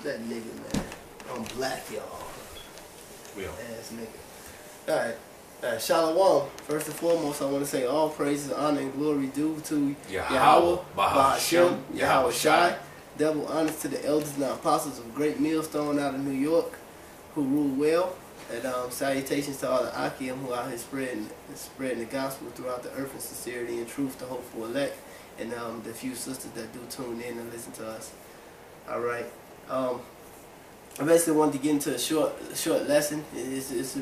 That nigga, man. I'm black, y'all. We are. Ass nigga. Alright. Shalom. First and foremost, I want to say all praises, honor, and glory due to Yahweh, Bahashem, Yahweh Shai. Double honors to the elders and the apostles of Great Millstone out of New York, who rule well. And salutations to all the Akim who out here spreading the gospel throughout the earth in sincerity and truth, the hopeful elect, and the few sisters that do tune in and listen to us. All right. I basically wanted to get into a short lesson. It's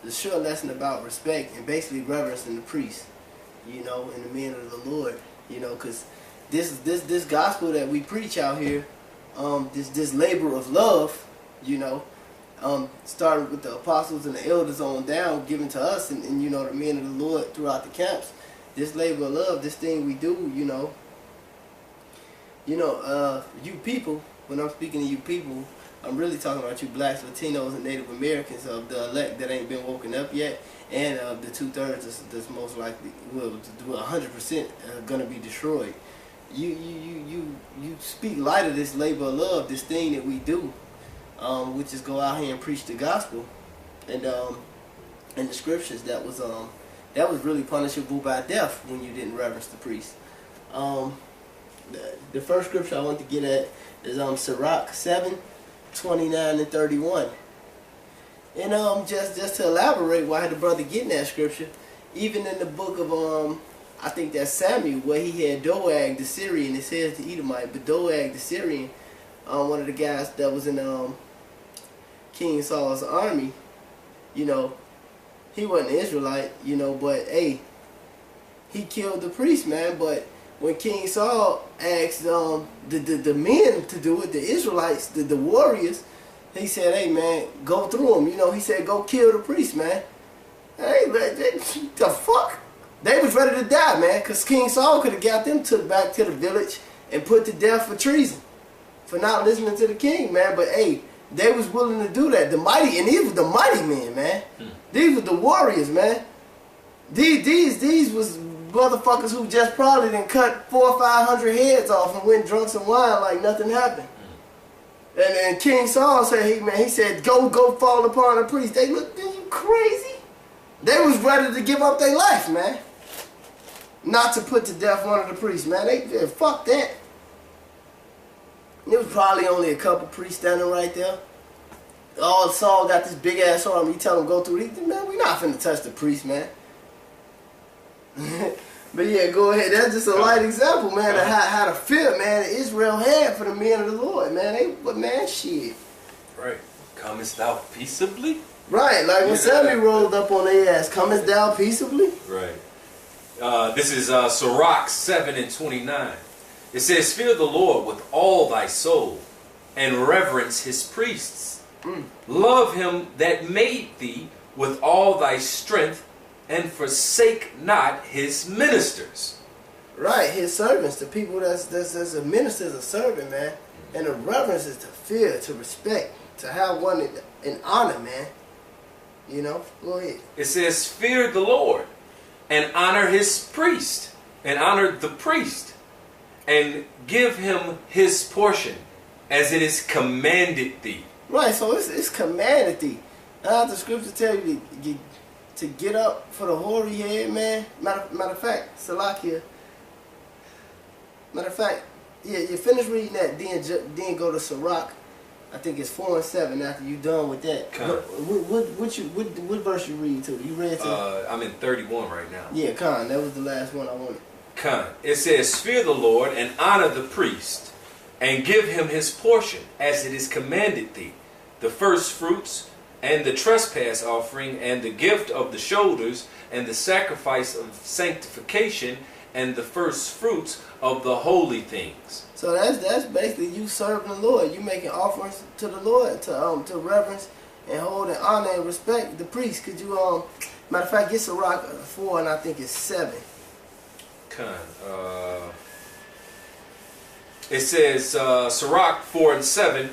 a short lesson about respect and basically reverencing the priest, you know, and the men of the Lord, you know, because this gospel that we preach out here, this labor of love, you know, started with the apostles and the elders on down, given to us and you know, the men of the Lord throughout the camps. This labor of love, this thing we do, you know, you people, when I'm speaking to you people, I'm really talking about you blacks, Latinos, and Native Americans of the elect that ain't been woken up yet, and of the 2/3 that's most likely, will 100% gonna be destroyed. You speak light of this labor of love, this thing that we do, which is go out here and preach the gospel, and in the scriptures that was really punishable by death when you didn't reverence the priest. The first scripture I want to get at is Sirach 7:29 and 31. And just to elaborate why the brother getting that scripture, even in the book of I think that's Samuel, where he had Doeg the Syrian, it says the Edomite, but Doeg the Syrian, one of the guys that was in King Saul's army, you know, he wasn't an Israelite, you know, but hey, he killed the priest, man. But when King Saul asked the men to do it, the Israelites, the warriors, he said, hey man, go through them, you know. He said, go kill the priest, man. Hey, man, the fuck? They was ready to die, man, because King Saul could have got them took back to the village and put to death for treason, for not listening to the king, man. But hey, they was willing to do that. The mighty, and these were the mighty men, man. These were the warriors, man. These was motherfuckers who just probably done cut 400 or 500 heads off and went drunk some wine like nothing happened. And King Saul said, hey man, he said, go fall upon the priest. They looked, you crazy? They was ready to give up their life, man. Not to put to death one of the priests, man. They fuck that. There was probably only a couple priests standing right there. Oh, Saul got this big ass arm. He tell him go through these. Man, we not finna touch the priest, man. But yeah, go ahead. That's just a light example, man, of how the fear, man, that Israel had for the men of the Lord, man. But man, shit. Right. Comest thou peaceably? Right, like when Samuel rolled up on their ass, comest thou peaceably? Right. This is Sirach 7:29. It says, fear the Lord with all thy soul, and reverence his priests. Love him that made thee with all thy strength, and forsake not his ministers. Right, his servants, the people that's a minister, is a servant, man. And the reverence is to fear, to respect, to have one in honor, man. You know, go ahead. It says, fear the Lord, and honor his priest, and honor the priest, and give him his portion, as it is commanded thee. Right, so it's commanded thee. Now the scripture tell you to get up for the hoary head, man. Matter of fact, Salakia. Matter of fact, yeah, you finish reading that, then go to Sirach. I think it's 4 and 7 after you done with that. What verse you read to? You read to? I'm in 31 right now. Yeah, Khan, that was the last one I wanted. Khan. It says, fear the Lord and honor the priest, and give him his portion, as it is commanded thee, the first fruits, and the trespass offering, and the gift of the shoulders, and the sacrifice of sanctification, and the first fruits of the holy things. So that's basically you serving the Lord. You making offerings to the Lord to reverence and hold and honor and respect the priest. Could you matter of fact, get Sirach 4 and I think it's 7. It says Sirach 4 and 7.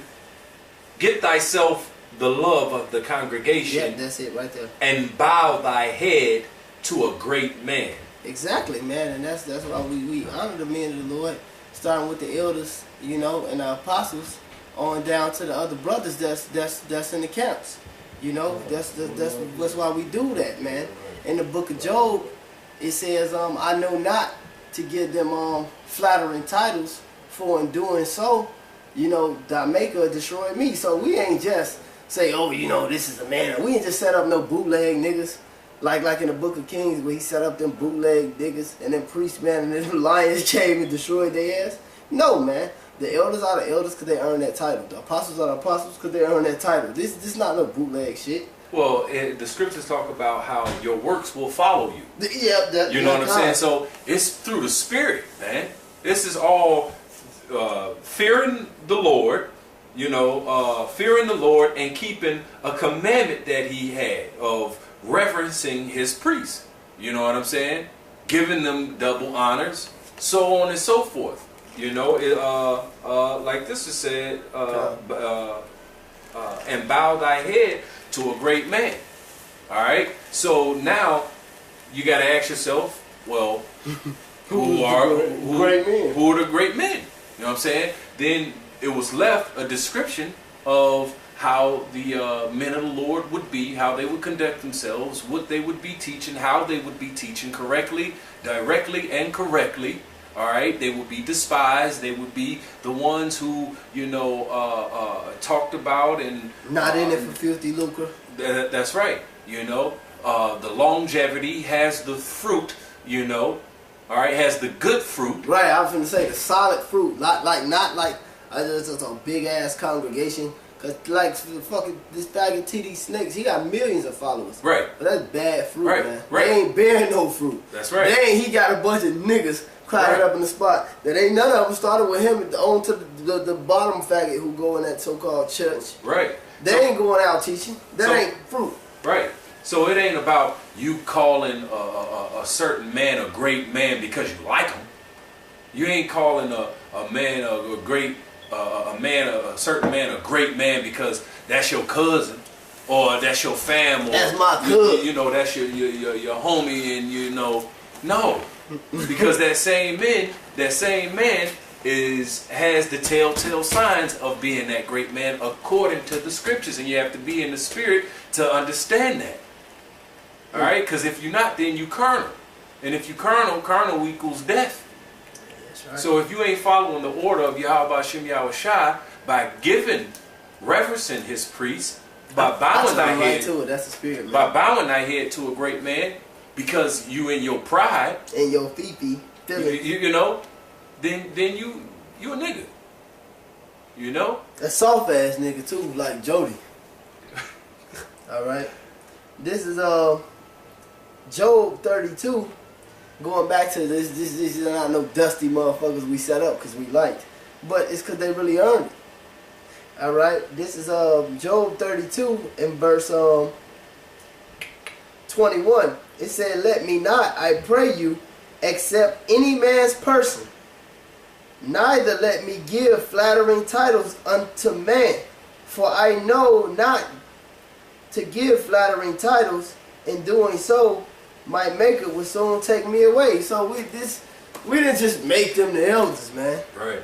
Get thyself the love of the congregation. Yeah, that's it right there. And bow thy head to a great man. Exactly, man, and that's why we honor the men of the Lord, starting with the elders, you know, and the apostles, on down to the other brothers that's in the camps. You know, that's why we do that, man. In the book of Job, it says, I know not to give them flattering titles, for in doing so, you know, thy maker destroyed me. So we ain't just say, oh, you know, this is a man. We ain't just set up no bootleg niggas. Like in the book of Kings, where he set up them bootleg niggas, and then priests, man, and then the lions came and destroyed their ass. No, man. The elders are the elders because they earn that title. The apostles are the apostles because they earn that title. This not no bootleg shit. Well, the scriptures talk about how your works will follow you. Yeah, you know what I'm saying? So it's through the Spirit, man. This is all fearing the Lord, you know, fearing the Lord and keeping a commandment that he had of reverencing his priests. You know what I'm saying? Giving them double honors, so on and so forth. You know, like this is said, and bow thy head to a great man. All right. So now you got to ask yourself, well, who are the great men? You know what I'm saying? Then it was left a description of how the men of the Lord would be, how they would conduct themselves, what they would be teaching, how they would be teaching correctly, directly, and correctly. All right, they would be despised. They would be the ones who, you know, talked about and not in it for filthy lucre. That's right. You know, the longevity has the fruit. You know, all right, has the good fruit. Right. I was going to say the solid fruit, not like just a big ass congregation. Cause like fucking this bag of TD Snakes, he got millions of followers. Right. But that's bad fruit, right. man. Right. They ain't bearing no fruit. That's right. He got a bunch of niggas crowded up in the spot. That ain't none of them started with him on to the bottom faggot who go in that so-called church. Right. They ain't going out teaching. That ain't fruit. Right. So it ain't about you calling a certain man a great man because you like him. You ain't calling a man a great a certain man a great man because that's your cousin or that's your family. That's my cousin. You know, that's your homie, and you know, no. Because that same man has the telltale signs of being that great man according to the scriptures, and you have to be in the spirit to understand that. All right, because if you're not, then you carnal, and if you carnal equals death. That's right. So if you ain't following the order of Yahweh Shem Yahushua by reverencing his priests, by bowing thy head to it. That's the spirit, man. By bowing thy head to a great man, because you in your pride and your fifi, you know, then you a nigga. You know? A soft ass nigga too, like Jody. Alright. This is Job 32. Going back to this is not no dusty motherfuckers we set up because we liked. But it's because they really earned it. Alright. This is Job 32 in verse 21. It said, let me not, I pray you, accept any man's person, neither let me give flattering titles unto man, for I know not to give flattering titles. In doing so, my maker will soon take me away. So we didn't just make them the elders, man. Right.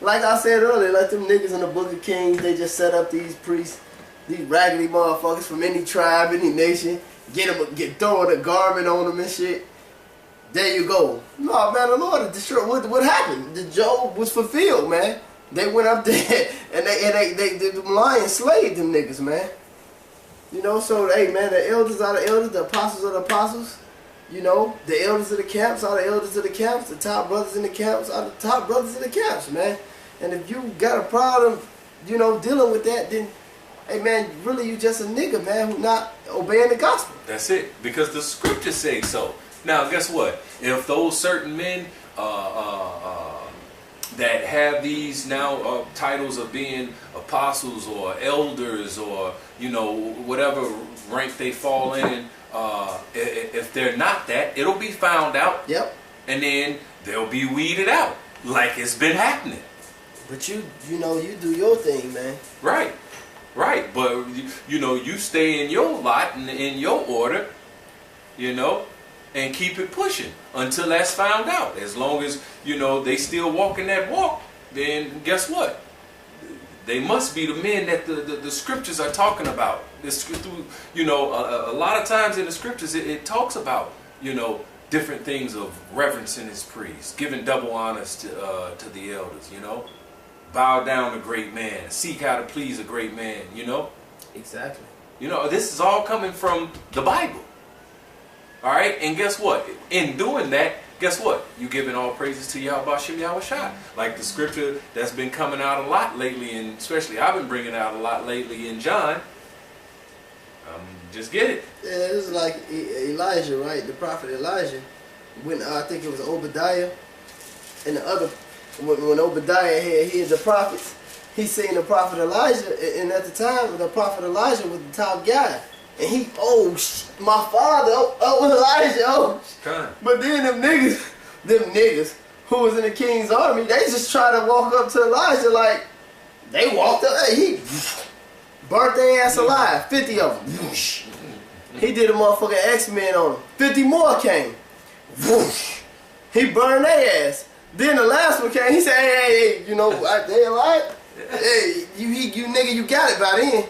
Like I said earlier, like them niggas in the Book of Kings, they just set up these priests, these raggedy motherfuckers from any tribe, any nation. Get throwing a garment on them and shit. There you go. No, man, the Lord destroyed. What happened? The Job was fulfilled, man. They went up there and the lions slayed them niggas, man. You know, so hey, man, the elders are the elders, the apostles are the apostles. You know, the elders of the camps are the elders of the camps. The top brothers in the camps are the top brothers in the camps, man. And if you got a problem, you know, dealing with that, then hey man, really you just a nigga, man, who not obeying the gospel. That's it. Because the scriptures say so. Now, guess what? If those certain men that have these now titles of being apostles or elders or, you know, whatever rank they fall in, if they're not that, it'll be found out. Yep. And then they'll be weeded out like it's been happening. But you know, you do your thing, man. Right. Right, but you know, you stay in your lot and in your order, you know, and keep it pushing until that's found out. As long as, you know, they still walking that walk, then guess what? They must be the men that the scriptures are talking about. You know, a lot of times in the scriptures it talks about, you know, different things of reverencing his priests, giving double honors to the elders, you know. Bow down to great man, seek how to please a great man, you know. Exactly. You know, this is all coming from the Bible. All right, and guess what? In doing that, guess what? You're giving all praises to Yahweh Shem Yahweh Shai. Like the scripture that's been coming out a lot lately, and especially I've been bringing out a lot lately in John. Just get it. Yeah, this is like Elijah, right? The prophet Elijah. When I think it was Obadiah and the other, when Obadiah had the prophets, he seen the prophet Elijah, and at the time the prophet Elijah was the top guy. And he, my father, Elijah, But then them niggas who was in the king's army, they just try to walk up to Elijah like, they walked up, he burnt their ass alive, 50 of them. He did a motherfucking X-Men on them. 50 more came. He burned their ass. Then the last one came, he said, hey, you know, they alive? Hey, you nigga, you got it by then.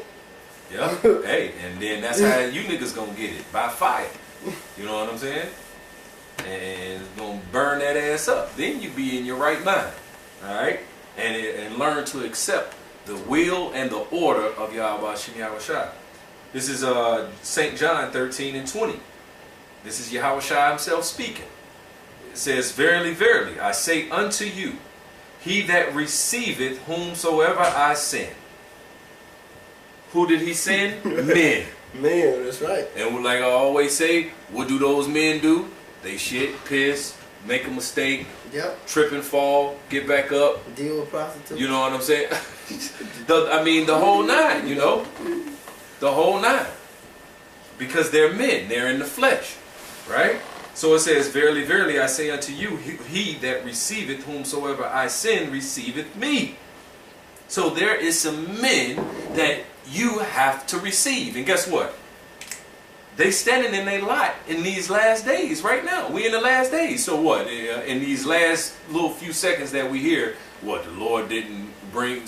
Yeah. Hey, and then that's how you niggas gonna get it, by fire. You know what I'm saying? And it's gonna burn that ass up. Then you be in your right mind. Alright? And learn to accept the will and the order of Yahweh Shem Yahweh Shai. This is St. John 13:20. This is Yahweh Shai himself speaking. It says, Verily, verily, I say unto you, he that receiveth whomsoever I send. Who did he send? Men. Men, that's right. And like I always say, what do those men do? They shit, piss, make a mistake, trip and fall, get back up. Deal with prostitutes. You know what I'm saying? The whole nine, you know? The whole nine. Because they're men, they're in the flesh. Right? So it says, Verily, verily, I say unto you, he that receiveth whomsoever I send receiveth me. So there is some men that you have to receive. And guess what? They standing in their lot in these last days right now. We in the last days. So what? In these last little few seconds that we hear, what? The Lord didn't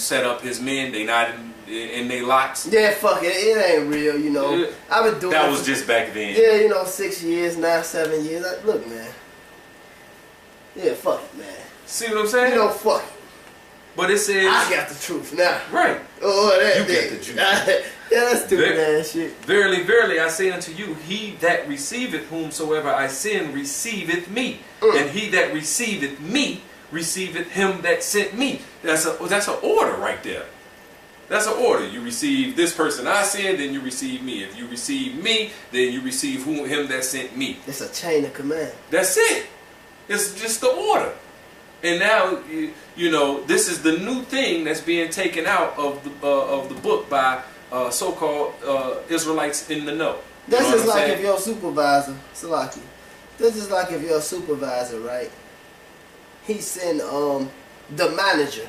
set up his men. They not in their lots. Yeah, fuck it. It ain't real, you know. I've been doing that was just back then. Yeah, you know, 6 years, now 7 years. Look, man. Yeah, fuck it, man. See what I'm saying? You know, fuck it. But it says, I got the truth now. Right. Oh, that you get the truth. Yeah, that's stupid ass shit. Verily, verily, I say unto you, he that receiveth whomsoever I send receiveth me. And he that receiveth me receiveth him that sent me. That's an order right there. That's an order. You receive this person I send, then you receive me. If you receive me, then you receive him that sent me. It's a chain of command. That's it. It's just the order. And now, you know, this is the new thing that's being taken out of the book by so-called Israelites in the know. That's just like if your supervisor, Salaki. This is like if your supervisor, right? He send the manager,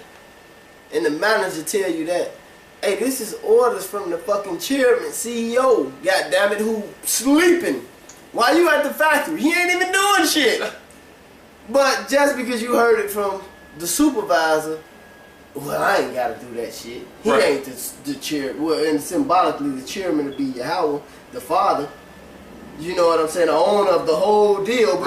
and the manager tell you that, hey, this is orders from the fucking chairman, CEO, goddammit, who sleeping while you at the factory. He ain't even doing shit. But just because you heard it from the supervisor, well, I ain't got to do that shit. He ain't the chair. Well, and symbolically, the chairman would be Yahweh, the father. You know what I'm saying? The owner of the whole deal.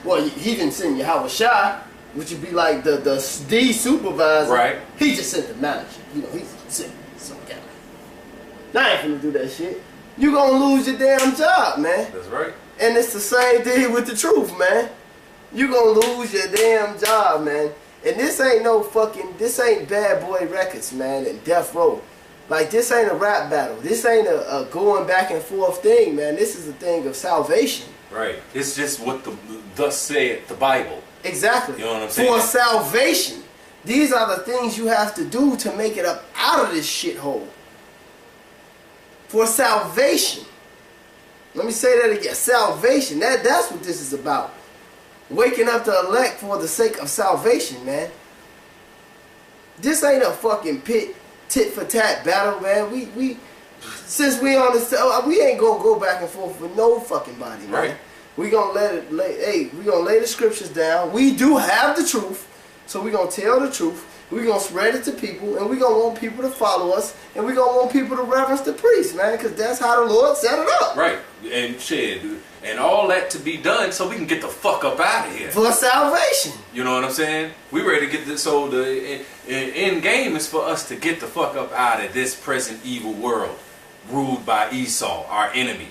But he didn't send Yahweh Shai, which would be like the supervisor. Right. He just sent the manager. You know, he's sent some guy. Now I ain't finna do that shit. You gonna lose your damn job, man. That's right. And it's the same thing with the truth, man. You gonna lose your damn job, man. And this ain't this ain't Bad Boy Records, man, and Death Row. Like, this ain't a rap battle. This ain't a going back and forth thing, man. This is a thing of salvation. Right. It's just what thus saith the Bible. Exactly. You know what I'm saying? For salvation. These are the things you have to do to make it up out of this shithole. For salvation. Let me say that again. Salvation. That's what this is about. Waking up the elect for the sake of salvation, man. This ain't a fucking tit for tat battle, man. Since we on this, we ain't gonna go back and forth with no fucking body, man. Right. We gonna we gonna lay the scriptures down. We do have the truth. So we're going to tell the truth. We're going to spread it to people, and we're going to want people to follow us, and we're going to want people to reverence the priest, man, because that's how the Lord set it up. Right. And shit, and all that to be done so we can get the fuck up out of here. For salvation. You know what I'm saying? We ready to get this, so the end game is for us to get the fuck up out of this present evil world ruled by Esau, our enemy.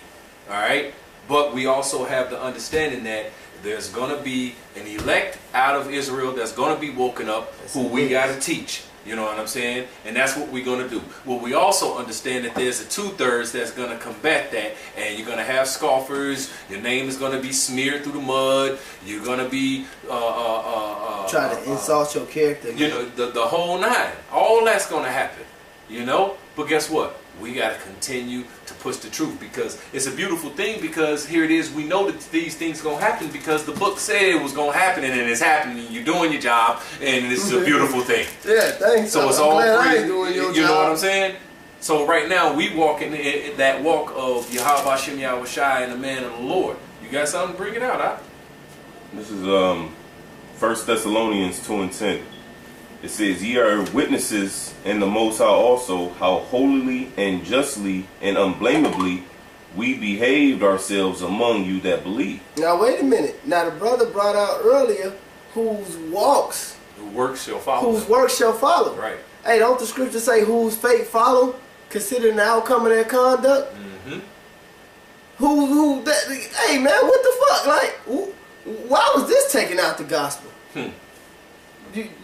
Alright? But we also have the understanding that there's going to be an elect out of Israel that's going to be woken up who we got to teach. You know what I'm saying? And that's what we're going to do. Well, we also understand that there's a 2/3 that's going to combat that. And you're going to have scoffers. Your name is going to be smeared through the mud. You're going to be... try to insult your character. You know, the whole nine. All that's going to happen. You know? But guess what? We got to continue to push the truth, because it's a beautiful thing, because here it is, we know that these things are going to happen because the book said it was going to happen, and it's happening. You're doing your job, and this is a beautiful thing. Yeah, thanks. So it's all free. You know what I'm saying? So right now, we walk in that walk of Yahweh Hashem Yahweh Shai and the man of the Lord. You got something? Bring it out, huh? This is 1 Thessalonians 2:10. It says, ye are witnesses in the Most High also, how holily and justly and unblameably we behaved ourselves among you that believe. Now wait a minute. Now the brother brought out earlier, whose works shall follow. Whose works shall follow. Right. Hey, don't the scripture say whose fate follow, considering the outcome of their conduct? Mm-hmm. Hey man, what the fuck? Like, why was this taking out the gospel?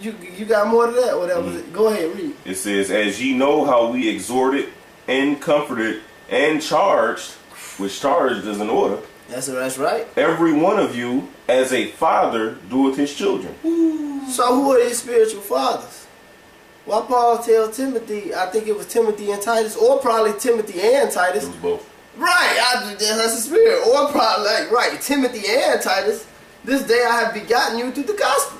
You got more to that? Whatever. Go ahead, read. It says, as ye know how we exhorted and comforted and charged, which charged is an order. That's right. Every one of you, as a father doeth his children. So who are his spiritual fathers? Why Paul tell Timothy, I think it was Timothy and Titus, or probably Timothy and Titus. It was both. Right, that's the spirit. Or probably, right, Timothy and Titus, this day I have begotten you through the gospel.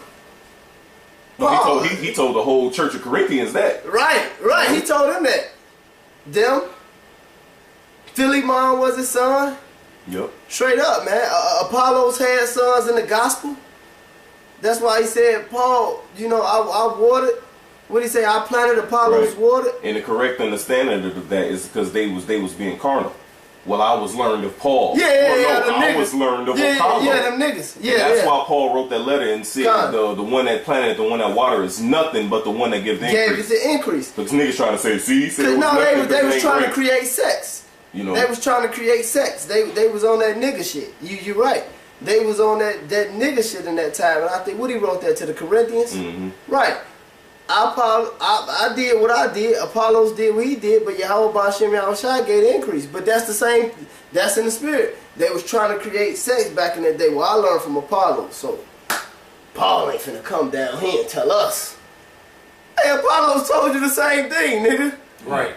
No, he told the whole church of Corinthians that. Right. He told them that. Them. Philemon was his son. Yep. Straight up, man. Apollos had sons in the gospel. That's why he said, Paul, I watered. What did he say? I planted, Apollos watered. And the correct understanding of that is because they was being carnal. Well, I was learned of Paul. I was learned of Apollo. Yeah, them niggas. Yeah, and that's why Paul wrote that letter and said the one that planted, the one that watered is nothing but the one that gives the increase. Gave it the increase. Because niggas trying to say, see, he said it was they was trying to create sex. You know, they was trying to create sex. They was on that nigga shit. You're right. They was on that nigga shit in that time. And I think what he wrote that to the Corinthians. Mm-hmm. Right. I did what I did. Apollos did what he did, but Yahweh Ba'Shem Yahweh Shai gave the increase. But that's the same. That's in the spirit. They was trying to create sex back in that day. Well, I learned from Apollos, so Paul ain't finna come down here and tell us. Hey, Apollos told you the same thing, nigga. Right.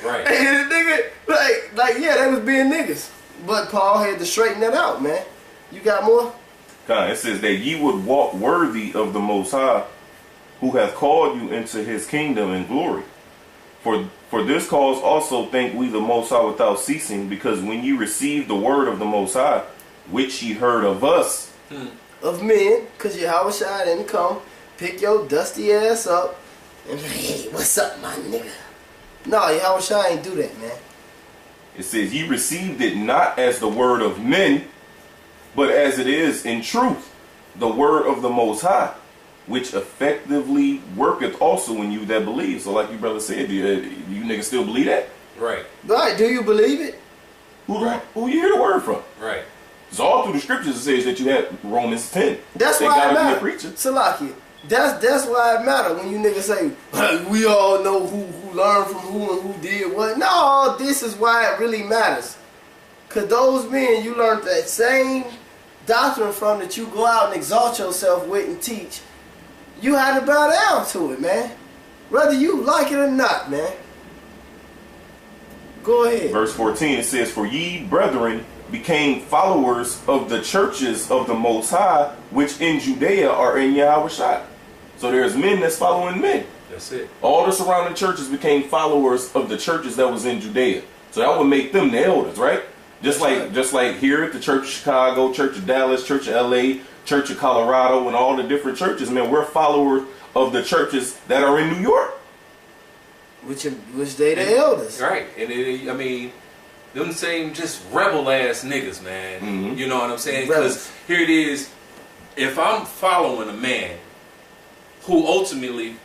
Right. Hey, the nigga, yeah, they was being niggas. But Paul had to straighten that out, man. You got more? God, it says that ye would walk worthy of the Most High, who hath called you into his kingdom and glory. For this cause also thank we the Most High without ceasing, because when ye received the word of the Most High, which ye heard of us, of men, because Yahweh Shai didn't come, pick your dusty ass up, and be like, hey, what's up, my nigga? No, Yahweh Shai ain't do that, man. It says, ye received it not as the word of men, but as it is in truth, the word of the Most High, which effectively worketh also in you that believe. So like you brother said, you niggas still believe that? Right. Right, do you believe it? Who you hear the word from? Right. It's all through the scriptures it says that you have Romans 10. That's they why it gotta be a matters. preacher. Salaki. That's why it matters when you niggas say, hey, we all know who learned from who and who did what. No, this is why it really matters. Because those men you learned that same doctrine from that you go out and exalt yourself with and teach, you had to bow down to it, man. Whether you like it or not, man. Go ahead. Verse 14, it says, for ye, brethren, became followers of the churches of the Most High, which in Judea are in Yahweh Shai. So there's men that's following men. That's it. All the surrounding churches became followers of the churches that was in Judea. So that would make them the elders, right? Just like here at the Church of Chicago, Church of Dallas, Church of LA, Church of Colorado and all the different churches, man, we're followers of the churches that are in New York. Which they the elders. Right. And I mean, them same just rebel ass niggas, man. Mm-hmm. You know what I'm saying? Because here it is. If I'm following a man who ultimately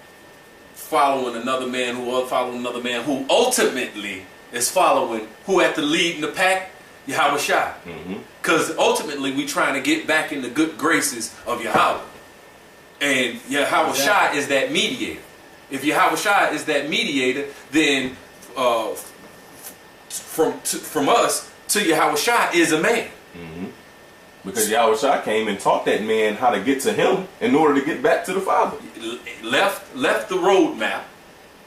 following another man who following another man who ultimately is following who at the lead in the pack, Yahweh Shai. Because ultimately we trying to get back in the good graces of Yahweh. And Yahweh Shai is that mediator. If Yahweh Shai is that mediator, then from us to Yahweh Shai is a man. Because Yahweh Shai came and taught that man how to get to him in order to get back to the Father. Left the roadmap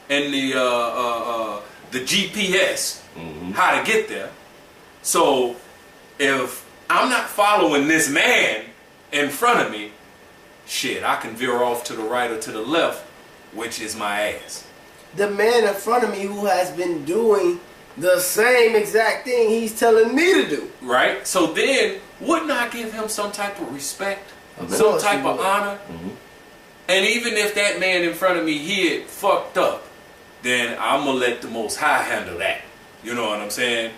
and the GPS how to get there. So if I'm not following this man in front of me, shit, I can veer off to the right or to the left, which is my ass. The man in front of me who has been doing the same exact thing he's telling me to do. Right? So then, wouldn't I give him some type of respect? Some type of honor? And even if that man in front of me, he had fucked up, then I'm going to let the Most High handle that. You know what I'm saying?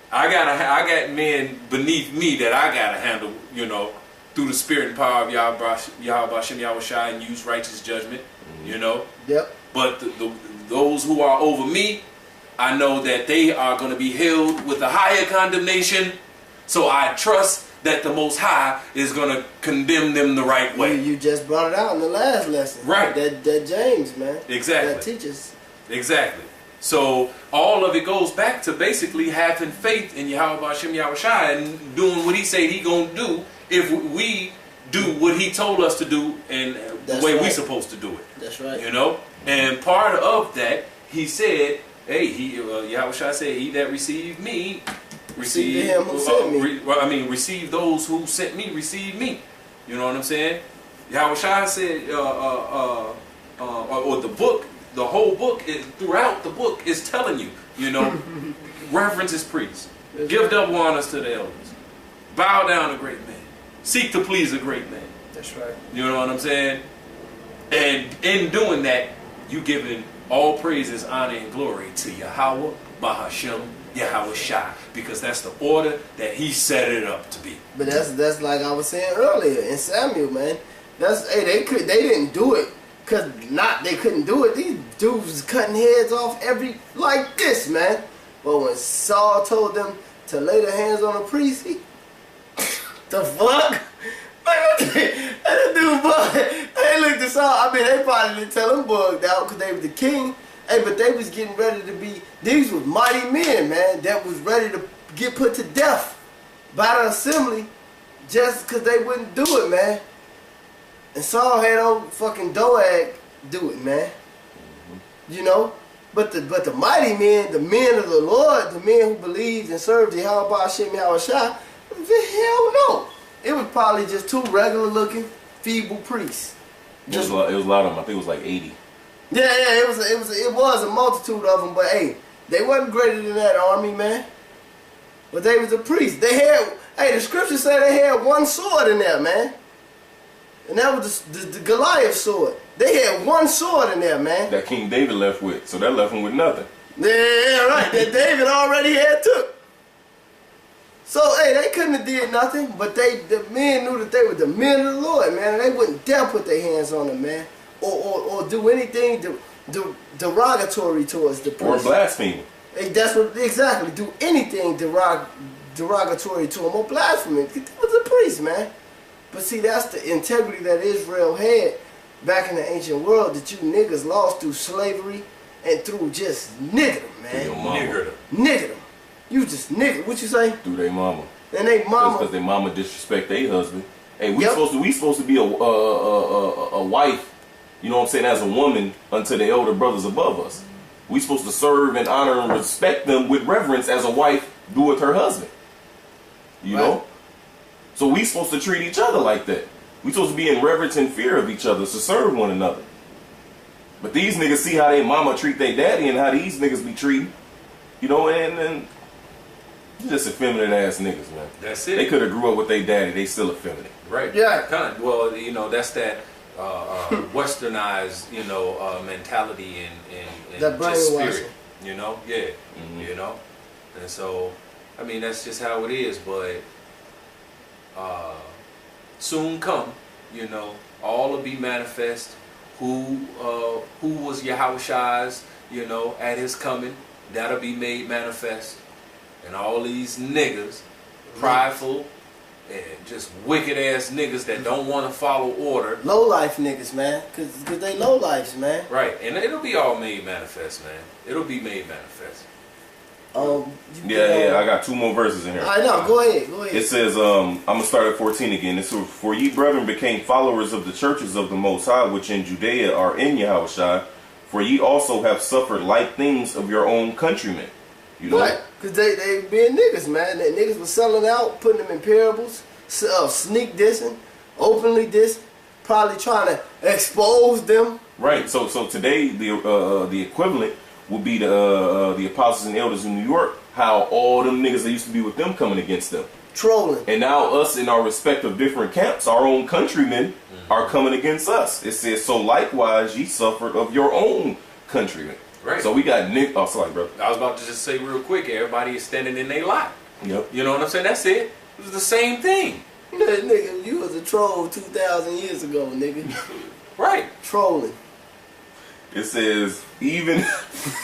I got men beneath me that I got to handle, you know, through the spirit and power of Yahweh Shem Yahweh Shai and use righteous judgment, you know? Yep. But those who are over me, I know that they are going to be held with a higher condemnation. So I trust that the Most High is going to condemn them the right way. You just brought it out in the last lesson. Right. That James, man. Exactly. That teaches. Exactly. So all of it goes back to basically having faith in Yahweh Shem Yahweh Shai and doing what he said he going to do if we do what he told us to do and the way we supposed to do it. That's right. You know? And part of that, he said, hey, Yahweh Shai said, he that received me, receive him who sent me. Receive those who sent me, receive me. You know what I'm saying? Yahweh Shai said, or the book, the whole book, throughout the book is telling you, you know, reverence his priests. Give double honors to the elders. Bow down to great men. Seek to please a great man. That's right. You know what I'm saying? And in doing that, you giving all praises, honor, and glory to Yahweh, Bahashem, Yahweh Shai, because that's the order that he set it up to be. But that's like I was saying earlier in Samuel, man. They didn't do it because they couldn't do it. These dudes was cutting heads off like this, man. But when Saul told them to lay their hands on the priest, the fuck? That dude, boy, they looked at Saul. I mean, they probably didn't tell him bugged out because they was the king. Hey, but they was getting ready to be, these was mighty men, man, that was ready to get put to death by the assembly just because they wouldn't do it, man. And Saul had old fucking Doeg do it, man. You know? But the mighty men, the men of the Lord, the men who believed and served the Yahweh Hashem Yahweh Shai, hell no. It was probably just two regular looking, feeble priests. It was a lot of them. I think it was like 80. Yeah, it was a multitude of them, but hey, they wasn't greater than that army, man. But they was a priest. They had, the scripture said they had one sword in there, man. And that was the Goliath sword. They had one sword in there, man. That King David left with, so that left him with nothing. Yeah, right. That David already had took. So, hey, they couldn't have did nothing, but the men knew that they were the men of the Lord, man, and they wouldn't dare put their hands on them, man, or do anything derogatory towards the priest. Or blaspheme. Hey, that's what, exactly, do anything derogatory to him or blasphemy. It was a priest, man. But see, that's the integrity that Israel had back in the ancient world that you niggas lost through slavery and through just nigger them, man. Nigger them. You just nigga. What you say? Through their mama. And they mama. Because their mama disrespect their husband. Hey, we supposed to be a wife, you know what I'm saying, as a woman unto the elder brothers above us. We supposed to serve and honor and respect them with reverence as a wife do with her husband. You know? So we supposed to treat each other like that. We supposed to be in reverence and fear of each other to serve one another. But these niggas see how their mama treat their daddy and how these niggas be treated. You know, and Just effeminate ass niggas, man. That's it. They could have grew up with their daddy. They still effeminate. Right. Yeah. Kind of. Well, you know, that's that westernized, you know, mentality and That just brainwashing. spirit. You know, yeah. You know, and so, I mean, that's just how it is. But soon come, you know, all will be manifest. Who was Yahushua's, you know, at his coming? That'll be made manifest. And all these niggas, prideful and just wicked ass niggas that don't want to follow order. Low life niggas, man. Cause they low lives, man. Right. And it'll be all made manifest, man. It'll be made manifest. Yeah, I got 2 more verses in here. I know. Go ahead. It says, I'm going to start at 14 again. It says, for ye brethren became followers of the churches of the Most High, which in Judea are in Yahushua, for ye also have suffered like things of your own countrymen. You know? Right. Because they being niggas, man. That niggas was selling out, putting them in parables, sneak dissing, openly dissing, probably trying to expose them. Right. So today, the equivalent would be the apostles and elders in New York, how all them niggas that used to be with them coming against them. Trolling. And now us in our respective different camps, our own countrymen are coming against us. It says, so likewise ye suffered of your own countrymen. Right. So we got Nick. Oh, sorry, bro. I was about to just say real quick, everybody is standing in their lot. Yep. You know what I'm saying? That's it. It was the same thing. Nigga, you was a troll 2,000 years ago, nigga. Right. Trolling. It says, even... That's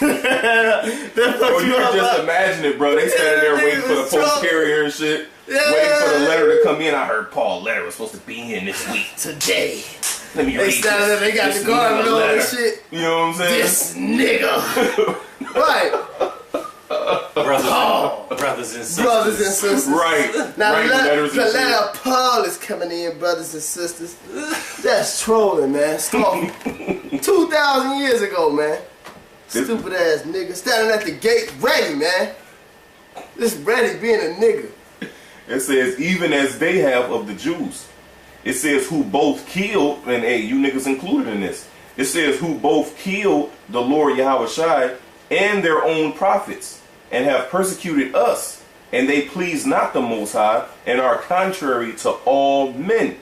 Oh, what you can just imagine it, bro. They standing there waiting for the post carrier and shit. Yeah. Waiting for the letter to come in. I heard Paul's letter was supposed to be in this week. Today. Let me They read standing there, this. they got This the garment nigga on and letter. shit. You know what I'm saying? This nigga. Right. Brothers and sisters. Brothers and sisters. Right. Now right. Letters the and shit. letter of Paul is coming in, brothers and sisters. That's trolling, man. Stalking. 2,000 years ago, man. Stupid ass nigga. Standing at the gate ready, man. This ready being a nigga. It says, even as they have of the Jews. It says, who both killed, and hey, you niggas included in this. It says, who both killed the Lord Yahushua and their own prophets, and have persecuted us, and they please not the Most High, and are contrary to all men.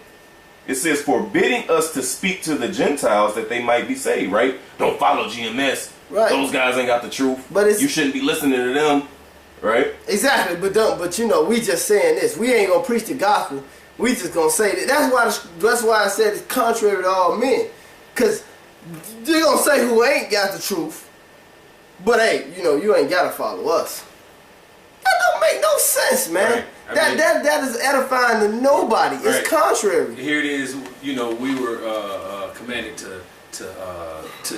It says, forbidding us to speak to the Gentiles that they might be saved, right? Don't follow GMS. Right. Those guys ain't got the truth. But you shouldn't be listening to them, right? Exactly, but you know, we just saying this. We ain't gonna preach the gospel. We just gonna say that. That's why I said it's contrary to all men. Cause they gonna say who ain't got the truth. But hey, you know, you ain't gotta follow us. That don't make no sense, man. Right. That is edifying to nobody. Right. It's contrary. Here it is. You know, we were commanded to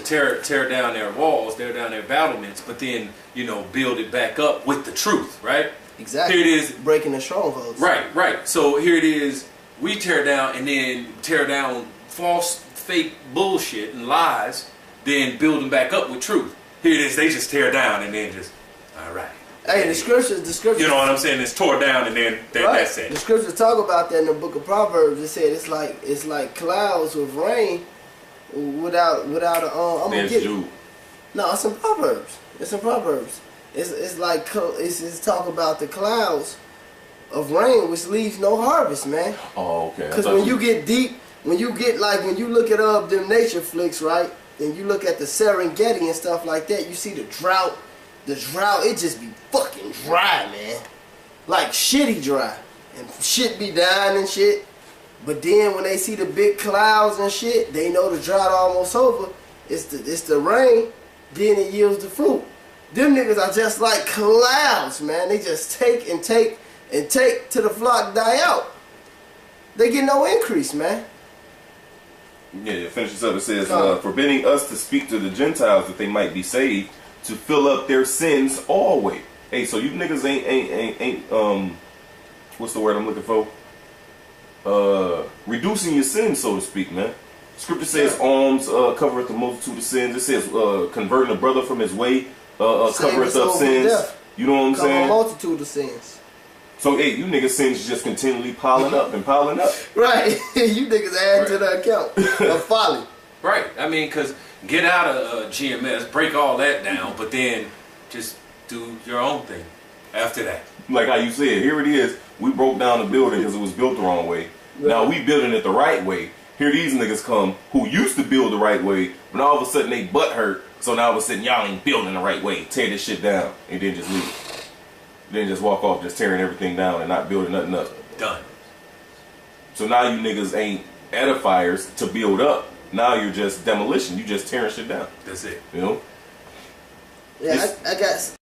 tear down their walls, tear down their battlements, but then, you know, build it back up with the truth, right? Exactly. Here it is. Breaking the strongholds. Right. So here it is. We tear down and then tear down false, fake bullshit and lies, then build them back up with truth. Here it is. They just tear down and then just, all right. Hey, the scriptures. You know what I'm saying? It's tore down and then that's it. The scriptures talk about that in the book of Proverbs. It said it's like clouds with rain without I'm gonna get Jude. No, it's in Proverbs. It's in Proverbs. It's like it's talk about the clouds of rain which leaves no harvest, man. Oh, okay. Because when you get deep, when you look at them nature flicks, right, and you look at the Serengeti and stuff like that, you see the drought. The drought, it just be fucking dry, man. Like shitty dry. And shit be dying and shit. But then when they see the big clouds and shit, they know the drought almost over. It's the rain, then it yields the fruit. Them niggas are just like clouds, man. They just take till the flock die out. They get no increase, man. Yeah, finish this up. It says, forbidding us to speak to the Gentiles that they might be saved, to fill up their sins always. Hey, so you niggas ain't what's the word I'm looking for? Reducing your sins, so to speak, man. Scripture says alms covereth the multitude of sins. It says converting a brother from his way covereth up sins. You know what I'm saying? A multitude of sins. So hey, you niggas sins just continually piling up and piling up. Right. You niggas add to the account of folly. Right. I mean, because get out of GMS, break all that down, but then just do your own thing. After that. Like how you said, here it is. We broke down the building because it was built the wrong way. Right. Now we building it the right way. Here these niggas come who used to build the right way, but all of a sudden they butt hurt. So now all of a sudden y'all ain't building the right way. Tear this shit down and then just leave. Then just walk off, just tearing everything down and not building nothing up. Done. So now you niggas ain't edifiers to build up. Now you're just demolition. You just tearing shit down. That's it. You know? Yeah, I got